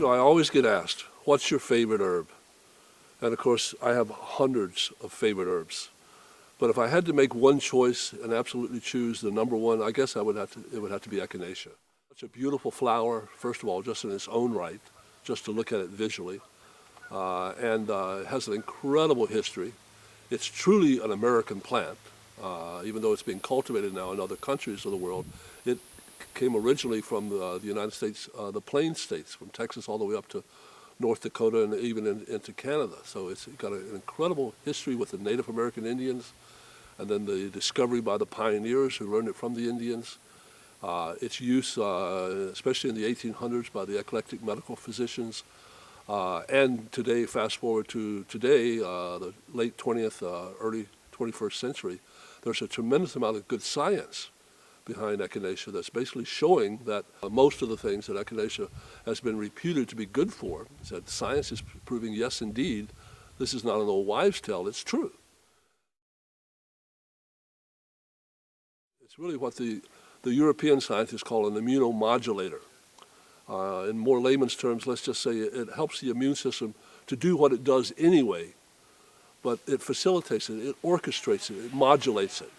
So I always get asked, what's your favorite herb? And of course, I have hundreds of favorite herbs. But if I had to make one choice and absolutely choose the number one, I guess it would have to be Echinacea. It's a beautiful flower, first of all, just in its own right, just to look at it visually. And it has an incredible history. It's truly an American plant, even though it's being cultivated now in other countries of the world. It came originally from the United States, the Plains states, from Texas all the way up to North Dakota and even into Canada. So it's got an incredible history with the Native American Indians, and then the discovery by the pioneers who learned it from the Indians. Its use, especially in the 1800s, by the eclectic medical physicians. And today, fast forward to today, the late 20th, early 21st century, there's a tremendous amount of good science behind Echinacea that's basically showing that most of the things that Echinacea has been reputed to be good for, is that science is proving, yes, indeed, this is not an old wives' tale, it's true. It's really what the European scientists call an immunomodulator. In more layman's terms, let's just say it helps the immune system to do what it does anyway, but it facilitates it, it orchestrates it, it modulates it.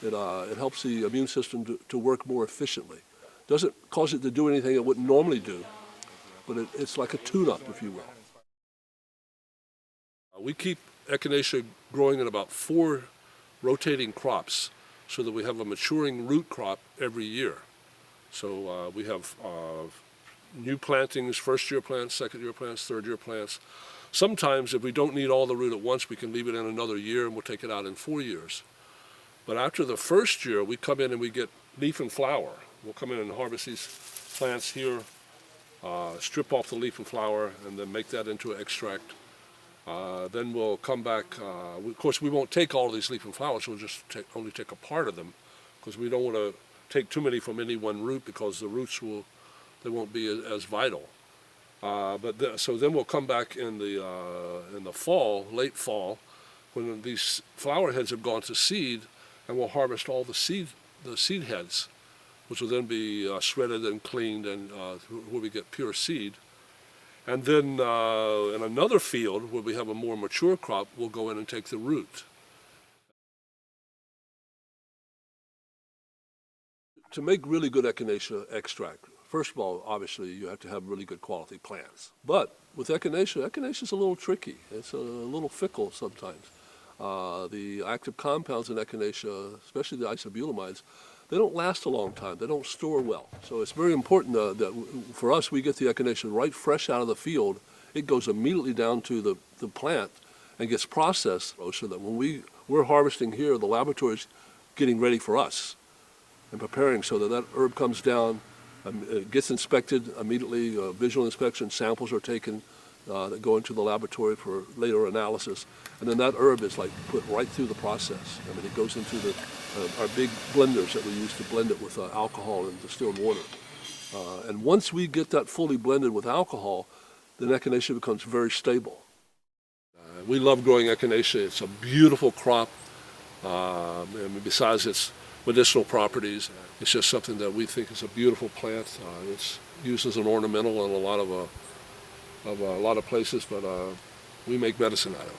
It helps the immune system to work more efficiently. Doesn't cause it to do anything it wouldn't normally do, but it's like a tune-up, if you will. We keep Echinacea growing in about 4 rotating crops so that we have a maturing root crop every year. So we have new plantings, first-year plants, second-year plants, third-year plants. Sometimes if we don't need all the root at once, we can leave it in another year and we'll take it out in 4 years. But after the first year, we come in and we get leaf and flower. We'll come in and harvest these plants here, strip off the leaf and flower, and then make that into an extract. Then we'll come back. Of course, we won't take all of these leaf and flowers. We'll just only take a part of them, because we don't want to take too many from any one root, because the roots they won't be as vital. So then we'll come back in the fall, late fall, when these flower heads have gone to seed, and we'll harvest all the seed heads, which will then be shredded and cleaned, and where we get pure seed. And then in another field where we have a more mature crop, we'll go in and take the root. To make really good Echinacea extract, first of all, obviously, you have to have really good quality plants. But with Echinacea is a little tricky. It's a little fickle sometimes. The active compounds in Echinacea, especially the isobutylamides, they don't last a long time. They don't store well. So it's very important that for us, we get the Echinacea right fresh out of the field. It goes immediately down to the plant and gets processed, so that when we're harvesting here, the laboratory's getting ready for us and preparing so that herb comes down, it gets inspected immediately, visual inspection, samples are taken that go into the laboratory for later analysis, and then that herb is like put right through the process. I mean, it goes into our big blenders that we use to blend it with alcohol and distilled water. And once we get that fully blended with alcohol, then Echinacea becomes very stable. We love growing Echinacea. It's a beautiful crop, and besides its medicinal properties, it's just something that we think is a beautiful plant. It's used as an ornamental in a lot of places, but we make medicine out of it.